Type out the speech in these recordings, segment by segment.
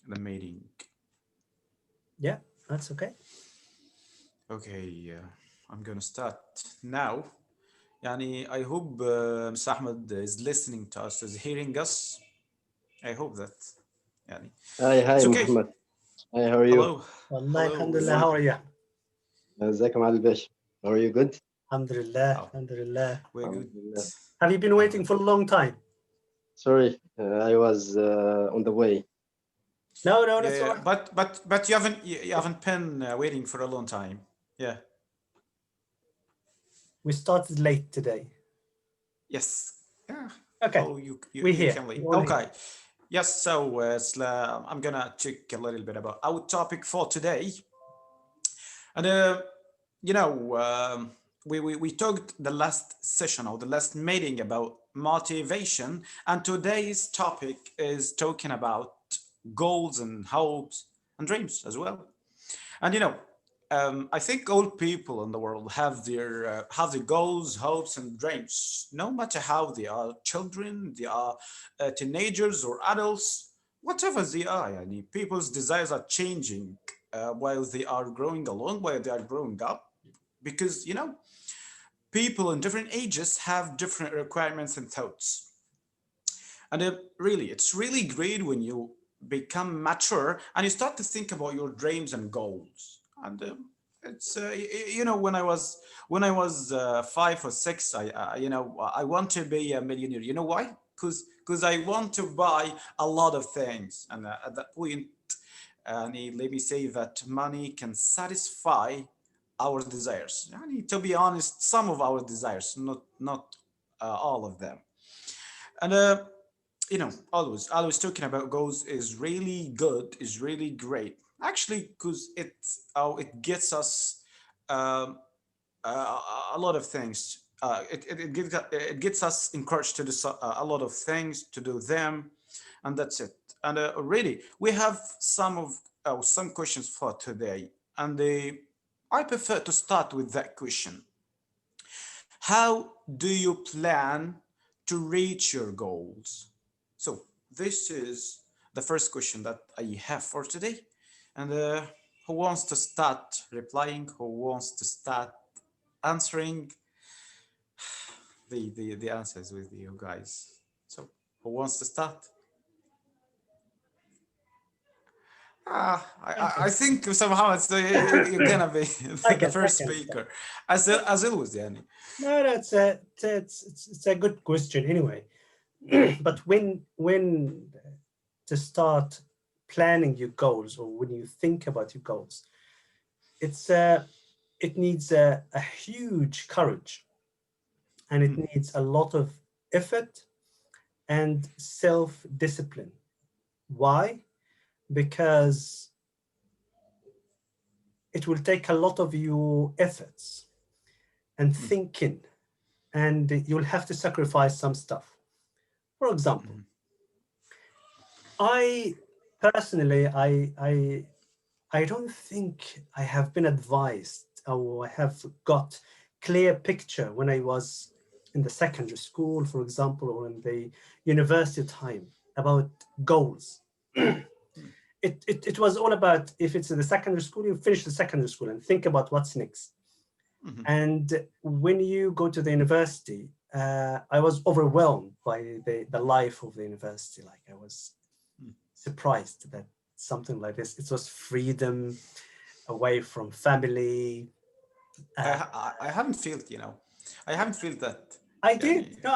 the meeting. Yeah, that's okay. Okay, I'm gonna start now. Yani, I hope Mr. Ahmed is listening to us, is hearing us. I hope that. Yani, Hi it's okay. محمد. Hi, how are you? Hello, Wallahi, hello. We're alhamdulillah, good. how are you? ازيك يا معالي الباشا? How are you good? Alhamdulillah, Oh, alhamdulillah. we're good. Alhamdulillah. Have you been waiting Alhamdulillah. for a long time? Sorry, I was on the way. No, no, Yeah, that's all yeah. right. But you haven't been waiting for a long time. Yeah. We started late today. Yes. Yeah. Okay, Oh, you we're you here. can leave. We're all here. Okay. Yes. So I'm gonna talk a little bit about our topic for today, and you know, we talked the last session or the last meeting about motivation, and today's topic is talking about goals and hopes and dreams as well. And I think all people in the world have their goals, hopes, and dreams, no matter how they are children, they are teenagers or adults, whatever they are. Yani, people's desires are changing while they are growing along, while they are growing up, because people in different ages have different requirements and thoughts. And really, it's really great when you become mature and you start to think about your dreams and goals. And it's when I was 5 or 6, I want to be a millionaire. You know why? Because I want to buy a lot of things. And at that point, let me say that money can satisfy our desires. To be honest, some of our desires, not all of them. And always talking about goals is really good, is really great, actually, because it gets us um, a lot of things. It gets us encouraged to do a lot of things, to do them, and that's it. And really, we have some questions for today, and I prefer to start with that question. How do you plan to reach your goals? So, this is the first question that I have for today. And who wants to start replying? Who wants to start answering the answers with you guys? So, who wants to start? I I can. think somehow you're gonna be I the can. I first can start. speaker, as always, Yani. No, that's it's a good question anyway. But when to start planning your goals, or when you think about your goals, it's it needs a huge courage, and it Mhm. needs a lot of effort and self discipline. Why? Because it will take a lot of your efforts and Mhm. thinking, and you'll have to sacrifice some stuff. For example, Mhm. I personally, I don't think I have been advised, or I have got clear picture when I was in the secondary school, for example, or in the university time, about goals. It was all about, if it's in the secondary school, you finish the secondary school and think about what's next. Mhm. And when you go to the university, I was overwhelmed by the life of the university. Like, I was Mhm. surprised that something like this. It was freedom away from family. Uh, I haven't felt, I haven't felt that. I did. Yani, No,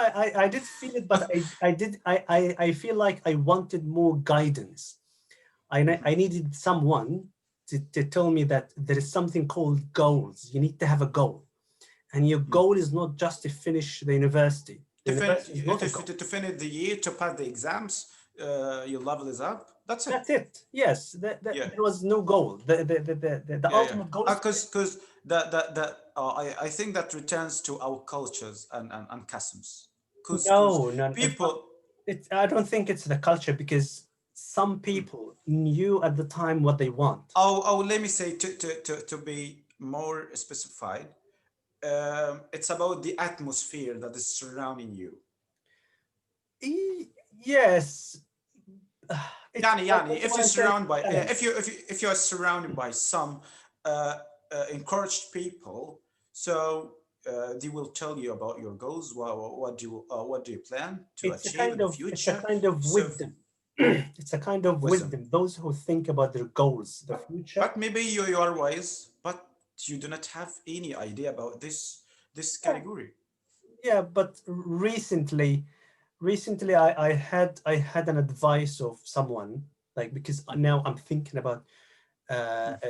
I did feel it, but I did. I feel like I wanted more guidance. I needed someone to tell me that there is something called goals. You need to have a goal, and your goal is not just to finish the university. The to, fin- university is not a goal. to finish the year, to pass the exams, your level is up. That's it. That's it. Yes, Yeah, there was no goal. The yeah, yeah. ultimate goal is to finish. Because I think that returns to our cultures and customs. Because No, no, it's not. people, I don't think it's the culture, because some people knew at the time what they want. let me say, to be more specified, it's about the atmosphere that is surrounding you. E- yes, Yani, if what you're I'm trying surrounded to by, say. if you are surrounded by some encouraged people, so they will tell you about your goals. What do you plan to achieve in the It's a future? kind of So wisdom. It's a kind of wisdom. wisdom. Those who think about their goals, the future. But maybe you are wise, but you do not have any idea about this Yeah, category. yeah, but recently I had an advice of someone, like, because now I'm thinking about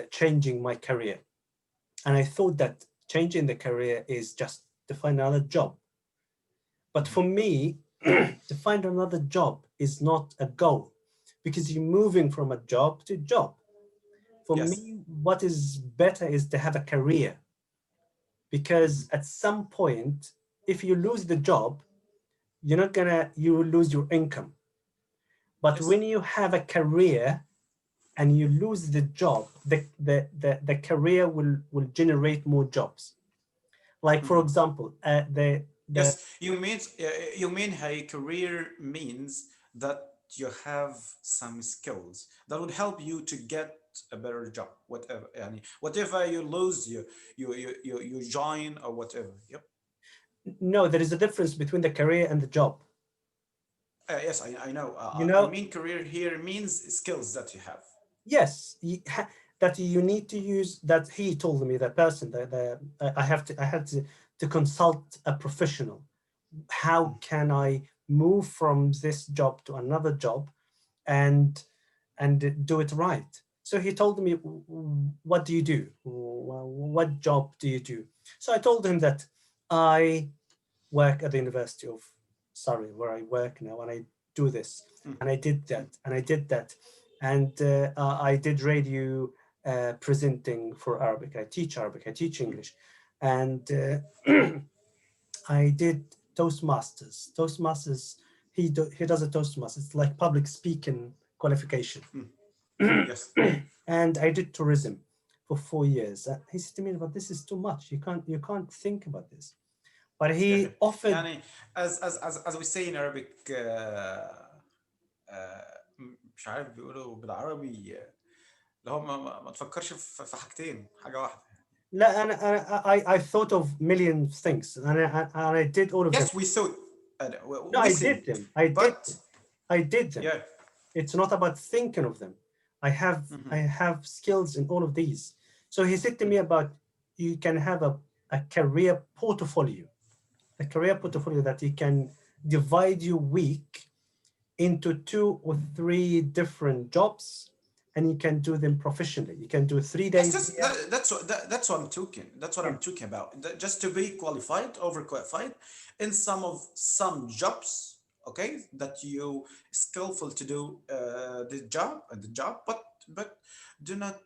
changing my career, and I thought that changing the career is just to find another job. But for me, to find another job is not a goal, because you're moving from a job to job. For Yes. me, what is better is to have a career, because at some point, if you lose the job, you will lose your income. But Yes. when you have a career and you lose the job, the career will generate more jobs. Like, for example, the Yes, you mean a career means that you have some skills that would help you to get a better job, whatever. Yani, whatever you lose, you join or whatever. Yep. no, there is a difference between the career and the job. Yes, I know. You I know, mean, career here means skills that you have. yes, that you need to use. That he told me, that person, that I had to consult a professional. How can I move from this job to another job and do it right? So he told me, what do you do? What job do you do? So I told him that I work at the University of Surrey, where I work now, and I do this, and I did that, and I did that, and I did radio presenting for Arabic. I teach Arabic, I teach English, and I did Toastmasters. Toastmasters, he does a Toastmasters. It's like public speaking qualification. Yes. And I did tourism for 4 years. He said to me, "But this is too much. You can't think about this." But Yeah. he offered. يعني as we say in Arabic مش عارف بيقولوا بالعربي اللي هو ما تفكرش في حاجتين، حاجة واحدة. لا I thought of million things, and I did all of them. Yes, we thought, No, we I see did it, them. I did but them. I did them. yeah, It's not about thinking of them. I have skills in all of these. So he said to me about, you can have a career portfolio, that you can divide your week into 2 or 3 different jobs, and you can do them professionally. You can do 3 days here. that's what I'm talking. That's what Yeah. I'm talking about. Just to be qualified, overqualified in some jobs. Okay, that you skillful to do the job, but do not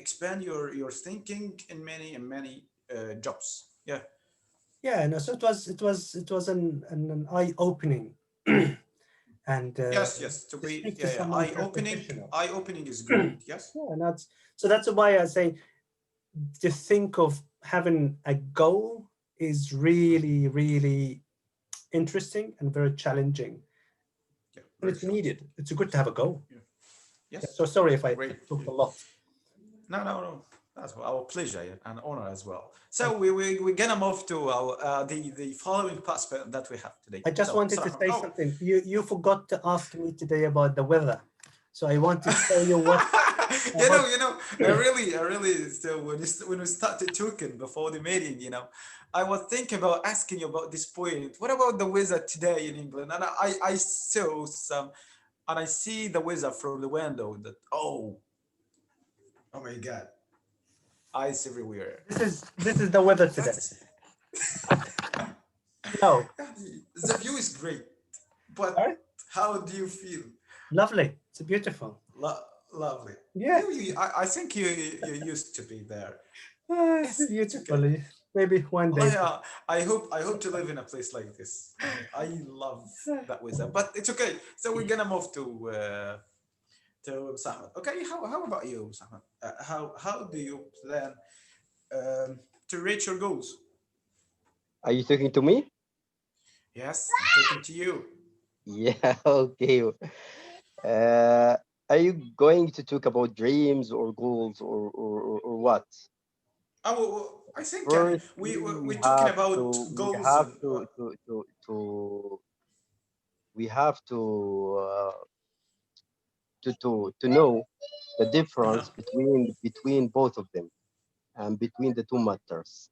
expand your thinking in many jobs. Yeah. Yeah, no, so it was an eye-opening, and Yes. To to be, speak to someone eye opening. professional. Eye opening is great. Yes. Yeah, and that's why I say, to think of having a goal is really, really interesting and very challenging, Yeah. and Very it's challenging. needed. It's good to have a goal. Yeah. Yeah, Yes. so sorry if I Great. talked a lot. No. That's our pleasure and honor as well. So we're gonna move to our the following prospect that we have today. I just So, wanted to Sarah, say oh, something. You forgot to ask me today about the weather, so I want to tell you what about. I really. So when we started talking before the meeting, I was thinking about asking you about this point. What about the weather today in England? And I saw some, and I see the weather from the window. Oh my God, ice everywhere. This is the weather today. That's No, the view is great, but sorry? how do you feel? Lovely. It's beautiful. Lovely. Yeah. I think you used to be there. It's Yes, it's okay. beautiful. Maybe one day. Well, I hope to live in a place like this. I love that weather, but it's okay. So we're gonna move to Sahmed. Okay, how about you, Sahmed? How do you plan to reach your goals? Are you talking to me? Yes, I'm talking to you. Yeah, okay. Uh, are you going to talk about dreams or goals or what? I think يعني, Firstly, we're talking about we goals have and we have to know the uh-huh. difference between both of them and between the two matters,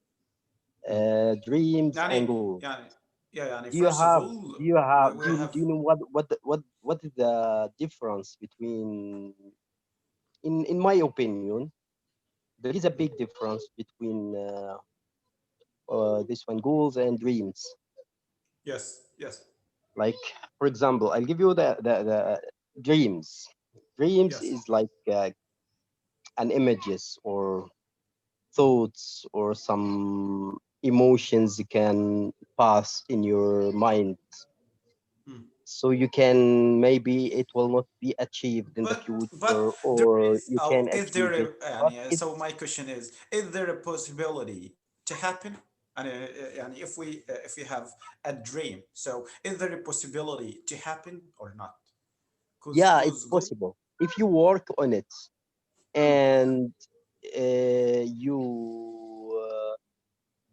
Mm. dreams and يعني, goals. يعني, yeah, يعني, Do you first of have all, do you we, have we have do you know what is the difference between in my opinion there is a mm, big difference between this one goals and dreams. yes, yes, Like for example, I'll give you the dreams. Dreams yes. is like an images or thoughts or some emotions you can pass in your mind, Mm. so you can maybe it will not be achieved in the But future there or is, you oh, can is there achieve a, it, but يعني, it so my question is there a possibility to happen? And يعني, if we have a dream, so is there a possibility to happen or not? yeah, it's Cause go. possible if you work on it Mm. and you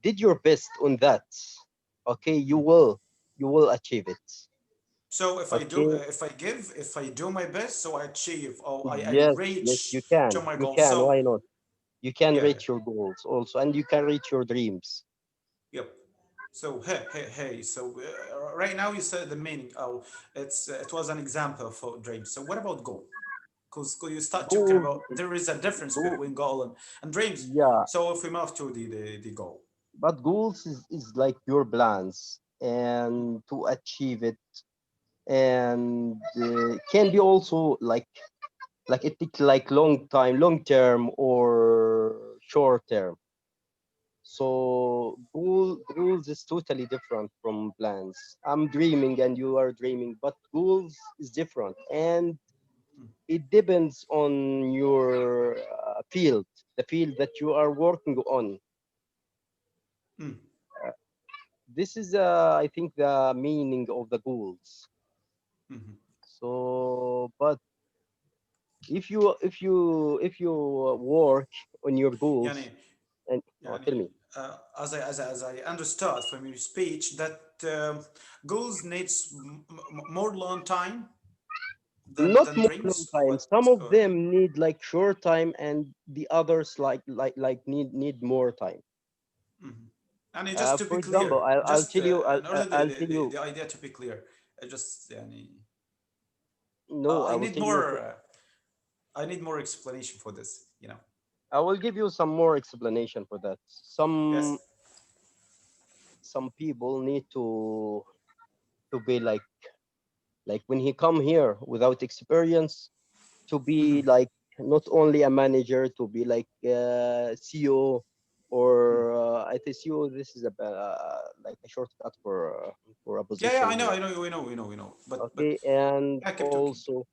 did your best on that, okay, Mm. you will achieve it. So Okay, if I do my best, so I achieve, or I yes, yes, reach to my you goal. can, So why not? You can yeah, reach your goals also, and you can reach your dreams. yep. So hey. So right now you said the meaning. Oh, it was an example for dreams. So what about goal? Because you start talking Goals, about there is a difference goal, between goal and dreams. yeah, So if we move to the goal. but goals is like your plans and to achieve it, and can be also like it take like long term or short term. So goals is totally different from plans. I'm dreaming and you are dreaming, but goals is different, and it depends on your field, the field that you are working on. Mm, This is, I think, the meaning of the goals. mhm. So, but if you work on your goals يعني, and tell يعني, me, as I understood from your speech that goals needs more long time not than more long dreams or time. what? Some of Or, them need like short time, and the others need more time. mhm. And just to be For example, clear, I'll just tell you, in order I'll tell you. the idea to be clear, just يعني, No, I I will need tell you. more explanation for this. I will give you some more explanation for that. Yes. Some people need to be like when he come here without experience, to be Mhm. like not only a manager, to be like CEO or Mm. I think CEO. This is a like a shortcut for a Yeah, position I know, here. we know. But Okay, and I keep talking. also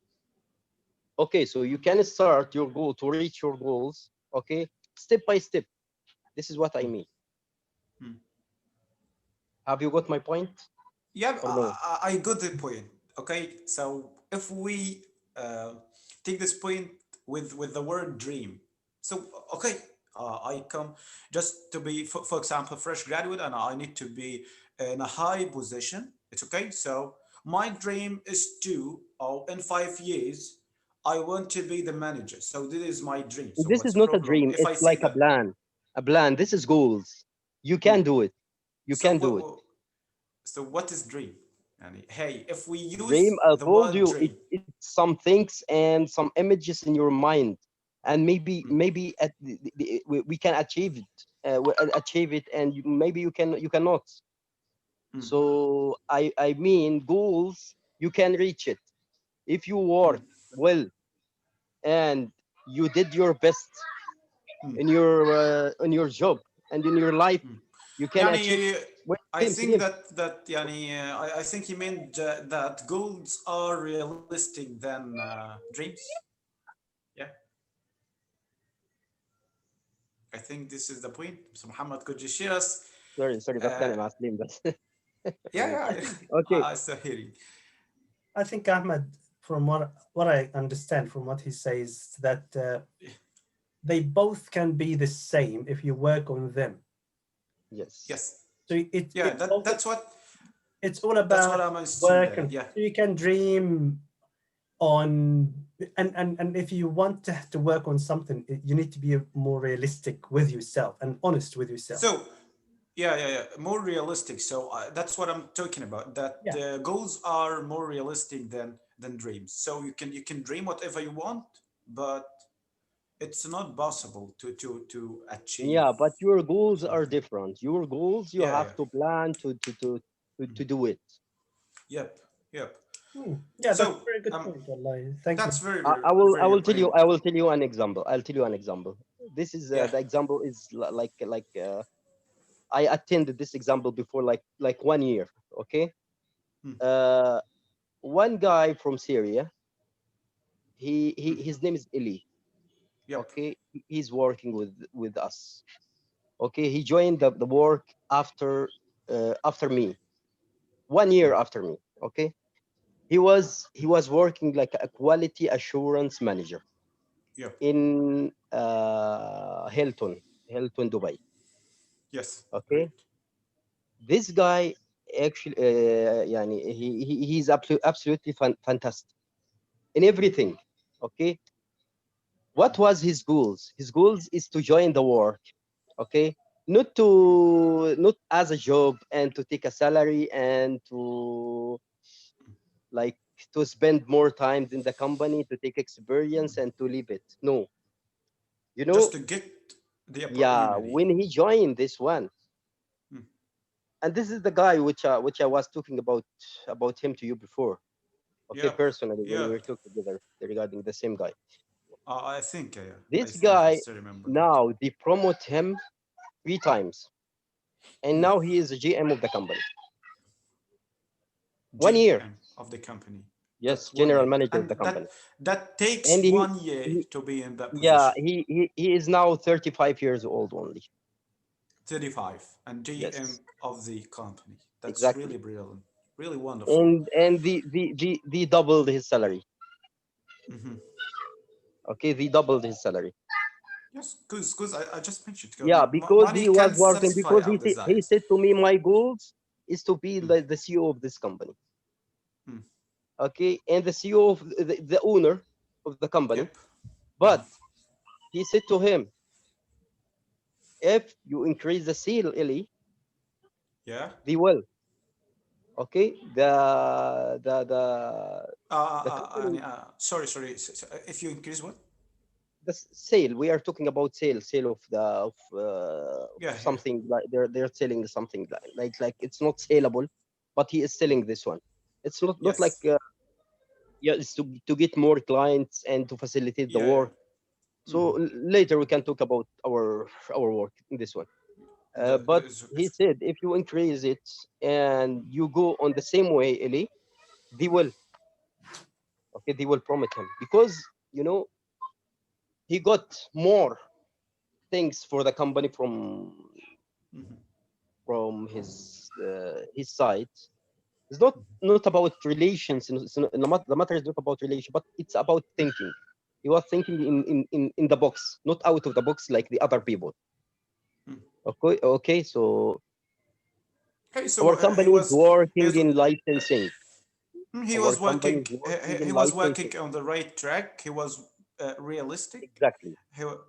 okay, so you can start your goal to reach your goals. Okay, step by step. This is what I Mm. mean. Mm. Have you got my point Yeah, or no? I got the point. Okay, so if we uh, take this point with the word dream, so okay, I come just to be, for example, fresh graduate, and I need to be in a high position. It's okay. So my dream is to, in 5 years, I want to be the manager. So this is my dream. So This what's is the not a problem dream. if I It's say like a that? plan. A plan. This is goals. You Hmm. can do it. You So can what? do it. What is dream? And hey, if we Dream, use I the told word you, dream, it's some things and some images in your mind, and mm, maybe at we can achieve it. Achieve it, and maybe you cannot. mm, So I mean goals. You can reach it if you work mm, well and you did your best mm, in your job and in your life. mm. You can achieve. يعني, Wait, I Salim, think Salim. that يعني, I think you meant that goals are realistic than dreams. Yeah, I think this is the point. So Muhammad, could you share us? Sorry, Uh, بتخانق مع سليم بس. yeah, Okay. I still hearing. I think Ahmed, from what I understand from what he says, that they both can be the same if you work on them. Yes. Yes. So Yeah, it's all that's what about I'm assuming work, there. and Yeah. so you can dream on, and if you want to work on something, you need to be more realistic with yourself and honest with yourself. So yeah, more realistic. So that's what I'm talking about. That Yeah. goals are more realistic than dreams. So you can dream whatever you want, but it's not possible to achieve Yeah, but your goals are something. different. Your goals, you Yeah, have to plan to do it. yep, yep. Yeah, that's a So very good point, Wallahi. Thank you. that's very I very will good tell point. you, I will tell you an example. I'll tell you an example. This is Yeah. the example is I attended this example before like 1 year. Okay. Hmm. Uh, one guy from Syria. Hmm. His name is Eli. Yep. Okay, he's working with us. Okay, he joined the work after me, 1 year after me. Okay, he was working like a quality assurance manager Yep. in Hilton, Dubai. Yes. Okay, Great. this guy actually, he's absolutely fantastic in everything. Okay, what was his goals? His goals is to join the work. Okay, not as a job and to take a salary and to like to spend more time in the company to take experience and to leave it. No, you Just know, to get the yeah, opportunity. when he joined this one, Hmm. and this is the guy which I was talking about him to you before. Okay, Yep. personally, when we were Yep. talking together regarding the same guy. I This think I guy still remember that. now they promote him 3 times, and Hmm. now he is the GM of the company. 1 year, GM of the company. yes, That's one general year, manager of and the company. that takes And 1 year he to be in that yeah, position. he is now 35 years old only. 35 and GM Yes, of the company. That's exactly. really brilliant, really wonderful. And the doubled his salary. Hmm. Okay, they doubled his salary. Yes, because I just mentioned Yeah, because money he was can working, satisfy because our he desires. said to me, my goals is to be Mm. the CEO of this company. Mm. Okay, and the CEO of the owner of the company. Yep. Mm. But he said to him, if you increase the sale, Eli, Yeah. they will. Okay, the company, Sorry. If you increase what? the sale, we are talking about sale of Yeah, yeah. something, like they're selling something like it's not saleable, but he is selling this one. It's not like Yes. yeah, it's to get more clients and to facilitate the Yeah. work. Hmm. So later we can talk about our work in this one. But he It's said if you increase it and you go on the same way, Eli, they will. Okay, they will promote him because you know he got more things for the company mhm. from his side. It's not about relations. The matter is not about relation, but it's about thinking. He was thinking in the box, not out of the box like the other people. Mm. Okay. So Okay, our so company is he working was in licensing. he Our was company working is working in he was licensing. working on the right track. He was realistic. Exactly.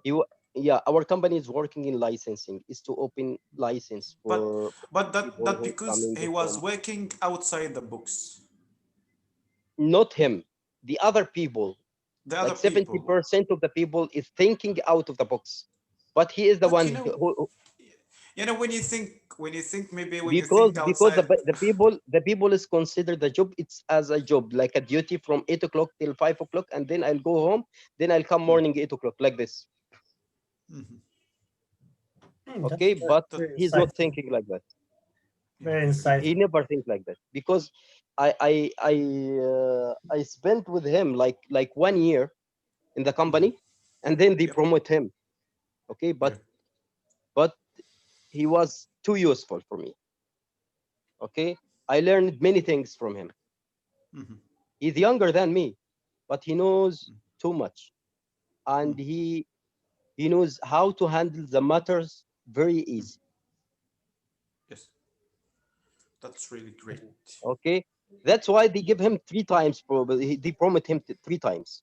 He, wa- Yeah, our company is working in licensing. Is to open license but for people that who because coming he was from, working outside the books. not him, the other people. The other Like people. 70% of the people is thinking out of the box, but he is the But one when you think maybe when you because think outside. the people is consider the job it's as a job, like a duty from 8 o'clock till 5 o'clock, and then I'll go home, then I'll come Mm, morning 8 o'clock like this. mhm. Okay, That's but That, very he's not insightful. thinking like that. yeah, Very yeah, He insightful. never think like that because I spent with him like 1 year in the mhm. company, and then they Yep, promote him. Okay, yeah, but he was too useful for me. Okay, I learned many things from him. mhm. He's younger than me. but he knows too much, and Mm. he knows how to handle the matters very easy. Yes, that's really great. Okay, that's why they give him 3 times. Probably they promote him 3 times.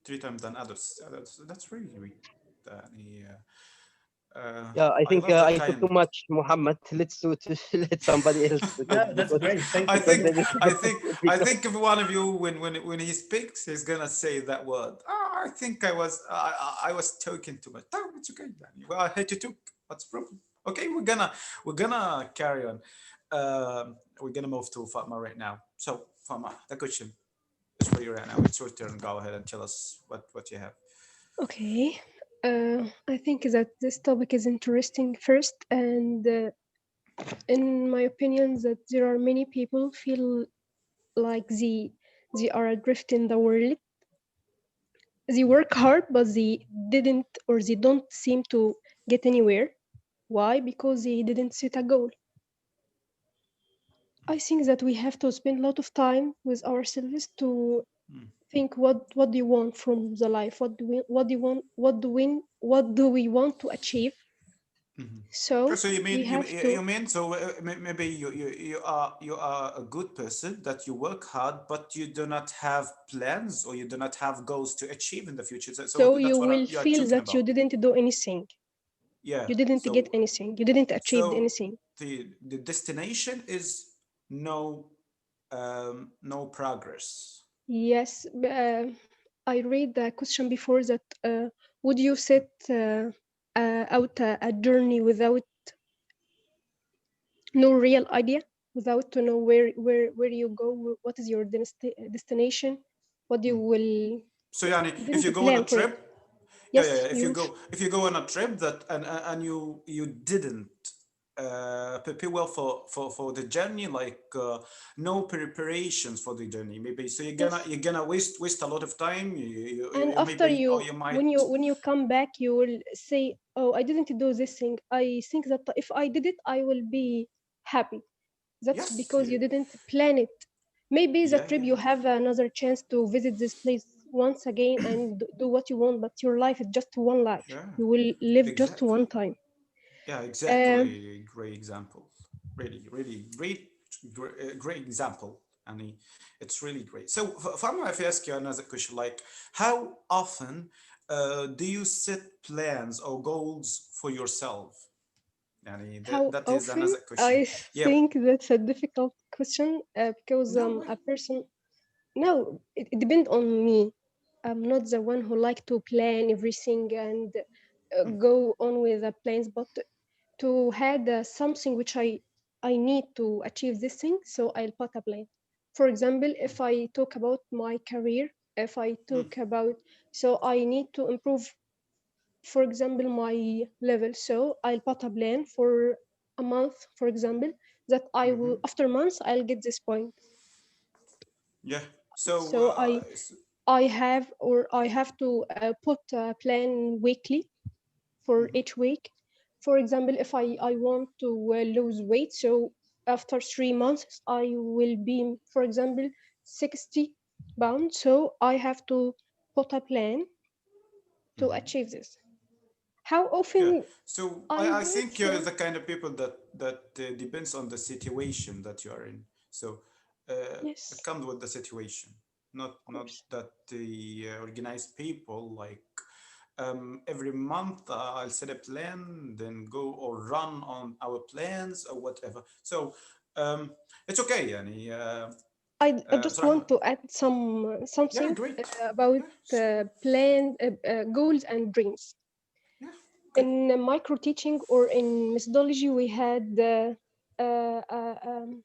3 times than others. That's really great. Yeah. Yeah, I I think love that I took too kind. much, Muhammad. Let's let somebody else to talk, Yeah, that's great. Thank I you for think that. I think if one of you when he speaks, he's gonna say that word. I think I was talking too much. No, it's okay. Danny. Well, I hate you too. What's the problem? Okay, we're gonna carry on. We're gonna move to Fatma right now. So Fatma, the question is for you right now. It's your turn. Go ahead and tell us what you have. Okay. I think that this topic is interesting first, and in my opinion, that there are many people feel like they are adrift in the world. They work hard, but they didn't or they don't seem to get anywhere. Why? Because they didn't set a goal. I think that we have to spend a lot of time with ourselves to Mm. think what do you want from the life? What do you want? What do we want to achieve? Mhm. So So you we mean have to. you mean so maybe you are a good person that you work hard, but you do not have plans or you do not have goals to achieve in the future. So So you that's what will you are feel talking that you about. didn't do anything. Yeah. You didn't get So anything. You didn't achieve so anything. the destination is no progress. Yes. I read the question before that. Would you set out a journey without no real idea, without to know where you go, what is your destination, what you Mm. will So yani, if didn't you go on a plan for it. trip, yeah. Yes, If you go on a trip that and you didn't prepare well for the journey, like no preparations for the journey, maybe. So you're gonna yes. you're gonna waste a lot of time. And You after maybe or you, you when might. you come back, you will say, "Oh, I didn't do this thing. I think that if I did it, I will be happy." That's Yes. because you didn't plan it. Maybe the Yeah. trip you have another chance to visit this place once again and do what you want, but your life is just one life. Yeah. You will live just Exactly. one time. Yeah. Um, Exactly. Great example. Really great example. And it's really great. So, Farmer, if I ask you another question, like how often do you set plans or goals for yourself? Yani how that is often? another question. I Yeah. think that's a difficult question because No way. a person. No, it depends on me. I'm not the one who like to plan everything and Mm, go on with the plans, but to had something which I need to achieve this thing, so I'll put a plan. For example, if I talk about my career, if I mm, talk about, so I need to improve, for example, my level. So I'll put a plan for a month, for example, that I will mhm. after months I'll get this point. Yeah. So, So I have to put a plan weekly for mhm, each week. For example, if I want to lose weight, so after 3 months, I will be, for example, 60 pounds. So I have to put a plan to mhm. achieve this. How Yeah. often? So I I don't think you're think. the kind of people that depends on the situation that you are in. So it Yes, comes with the situation, not of course. that the organized people like every month I'll set a plan, then go or run on our plans or whatever. So it's okay, yani. I just صراحة, want to add yeah, something great. about Yeah, so, plan goals and dreams. yeah, okay. In micro teaching or in methodology, we had uh, uh, um,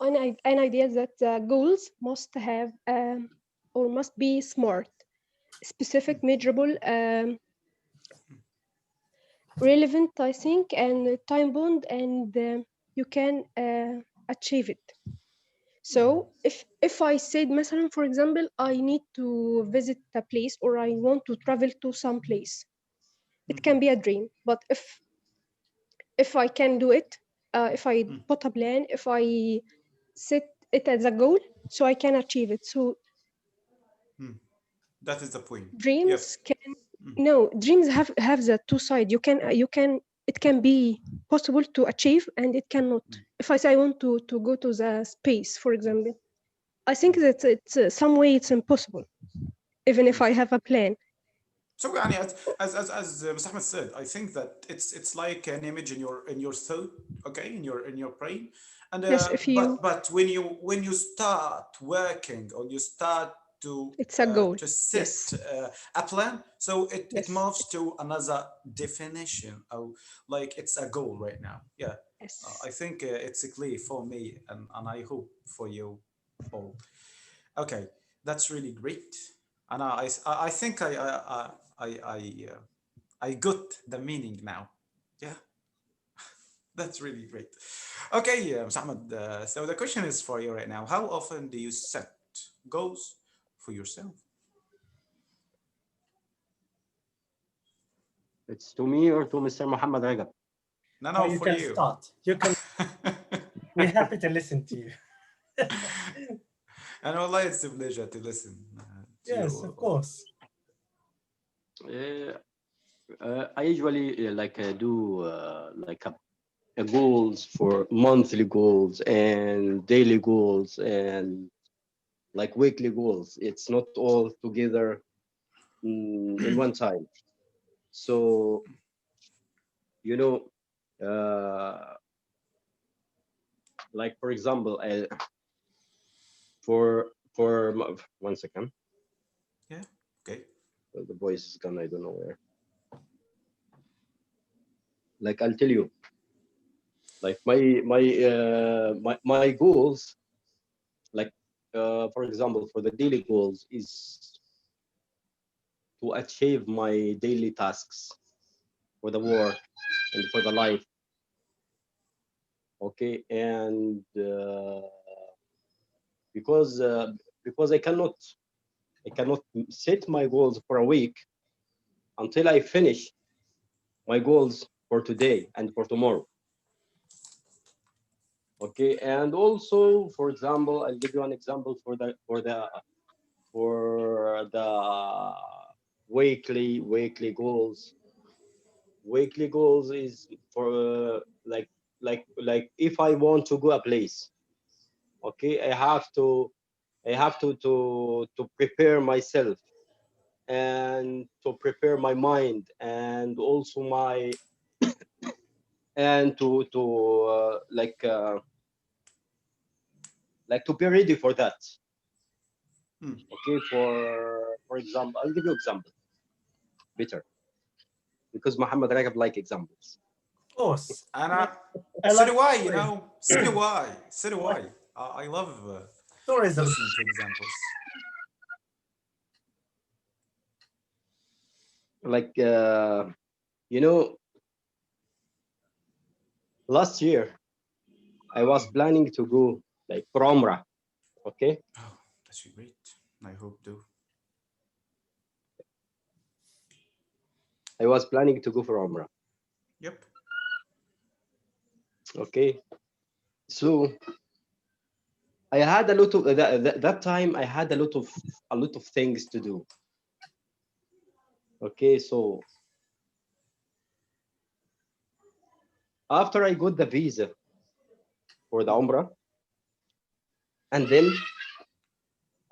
an idea that goals must have or must be smart, Mm, specific, measurable, relevant, I think, and time bound, and you can achieve it. mhm, So if I said, مثلا, for example, I need to visit a place or I want to travel to some place, it mhm, can be a dream. But if I can do it, if I mm, put a plan, if I set it as a goal, so I can achieve it. So mm. That is the point. Yep. Dreams can Mm. no dreams have the two sides. You can it can be possible to achieve and it cannot. If I say I want to go to the space, for example, I think that it's some way it's impossible, even if I have a plan. So يعني as Mr. Ahmed said, I think that it's like an image in your thought, okay, in your brain, and Yes, if you but when you start working or you start it's a goal. to set Yes, a plan, so it yes, moves to another definition of like it's a goal right now. Yeah, I yes. think it's clear for me, and I hope for you all. Okay, that's really great, and I think I got the meaning now. Yeah, that's really great. Okay, Ahmed, so the question is for you right now. How often do you set goals for yourself? It's to me or to Mr. Muhammad Rajab? No, Oh, no, you for can you. start. You can. We're happy to listen to you. And Allah, it's a pleasure to listen to Yes, of you. course. I usually do like a goals for monthly goals and daily goals and like weekly goals. It's not all together in one time. So you know, like for example, for 1 second, Yeah. Okay. the voice is gone. I don't know where. Like I'll tell you, like my goals, like for example, for the daily goals is to achieve my daily tasks for the work and for the life. Okay, and because because I cannot set my goals for a week until I finish my goals for today and for tomorrow. Okay, and also, for example, I'll give you an example for the weekly goals. Weekly goals is for like if I want to go a place, okay, I have to prepare myself and to prepare my mind and also my and to be ready for that. Hmm. Okay, for example, I'll give you example better because Muhammad Ragab like examples. Of course. And I so like do I, you stories. know, so do I, so do I like I. I love stories of listening to examples. Like you know, last year I was planning to go like for Umrah. Okay, Oh, that's great. I hope to. I was planning to go for Umrah. Yep. Okay, so I had a lot of that time. I had a lot of things to do. Okay, so after I got the visa for the Umrah, and then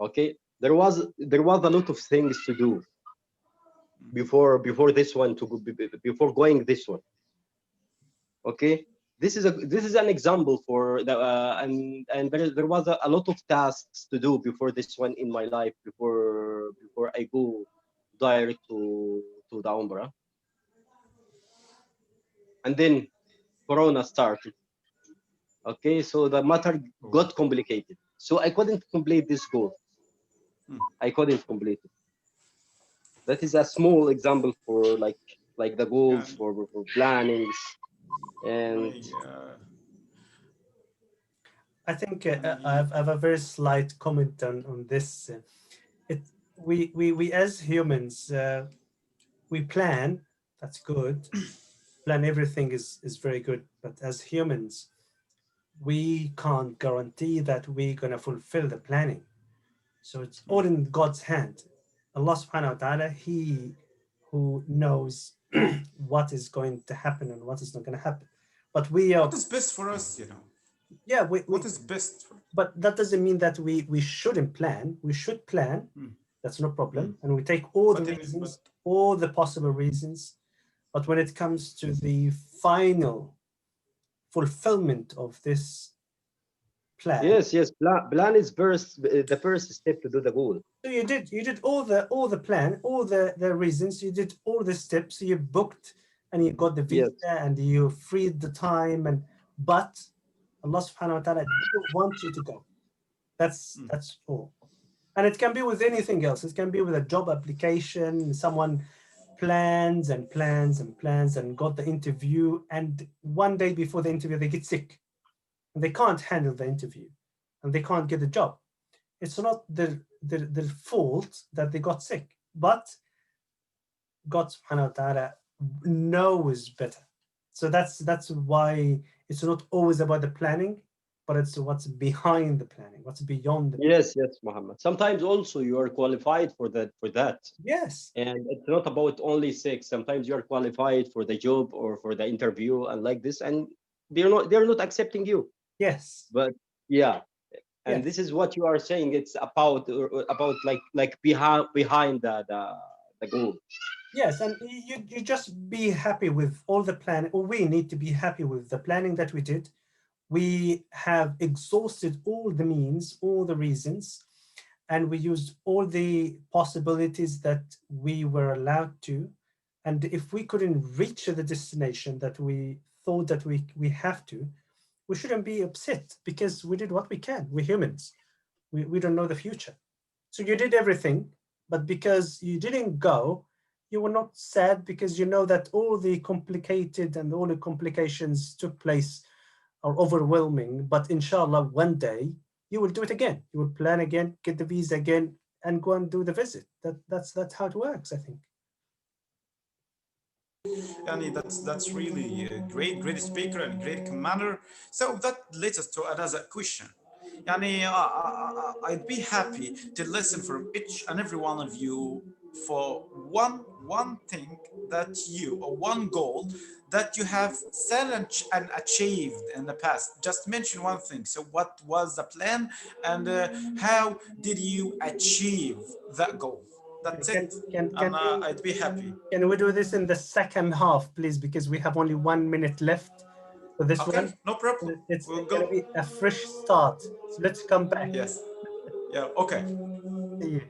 okay, there was a lot of things to do before this one to go, before going this one. Okay, this is an example for the and there was a lot of tasks to do before this one in my life before I go direct to the Umrah, and then Corona started. Okay, so the matter got complicated. So I couldn't complete this goal. Hmm. I couldn't complete it. That is a small example for like the Yeah. goals for plannings and I think I I have a very slight comment on this. It we as humans we plan. That's good. Plan everything is very good. But as humans, we can't guarantee that we're gonna fulfill the planning. So it's all in God's hand. Allah subhanahu wa ta'ala, He who knows what is going to happen and what is not going to happen. But we are, What is best for us, yeah, what is best for, but that doesn't mean that we shouldn't plan. We should plan. That's no problem. And we take all the but reasons, all the possible reasons. But when it comes to the final fulfillment of this plan, Yes. Plan is the first step to do the goal. so you did all the plan, all the reasons, you did all the steps, you booked and you got the visa Yes. and you freed the time, and but Allah subhanahu wa ta'ala didn't want you to go. That's all. And it can be with anything else. It can be with a job application. Someone plans and plans and plans and got the interview, and one day before the interview they get sick and they can't handle the interview and they can't get the job. It's not the fault that they got sick, but God subhanahu wa ta'ala knows better. So that's why it's not always about the planning, but it's what's behind the planning, what's beyond the planning. Yes, Muhammad. Sometimes also you are qualified for that. Yes. And it's not about only sex. Sometimes you are qualified for the job or for the interview and like this, and they're not accepting you. Yes. But yeah, and Yes. this is what you are saying. It's about like behind the goal. Yes, and you just be happy with all the plan, or we need to be happy with the planning that we did. We have exhausted all the means, all the reasons, and we used all the possibilities that we were allowed to. And if we couldn't reach the destination that we thought that we have to, we shouldn't be upset because we did what we can. We're humans. We don't know the future. So you did everything, but because you didn't go, you were not sad because you know that all the complicated and all the complications took place are overwhelming. But inshallah, one day you will do it again. You will plan again, get the visa again, and go and do the visit. That's how it works, I think. Yani that's really a great speaker and great commander. So that leads us to another question. Yani, I'd be happy to listen from each and every one of you for one thing that you, or one goal that you have set and achieved in the past. Just mention one thing. So what was the plan, and how did you achieve that goal? That's Can, it. can, And can, we, I'd be happy. can we do this in the second half, please? Because we have only 1 minute left for this Okay, one. no problem. It's We'll going to go. be a fresh start. So let's come back. Yes. Yeah. Okay. See you.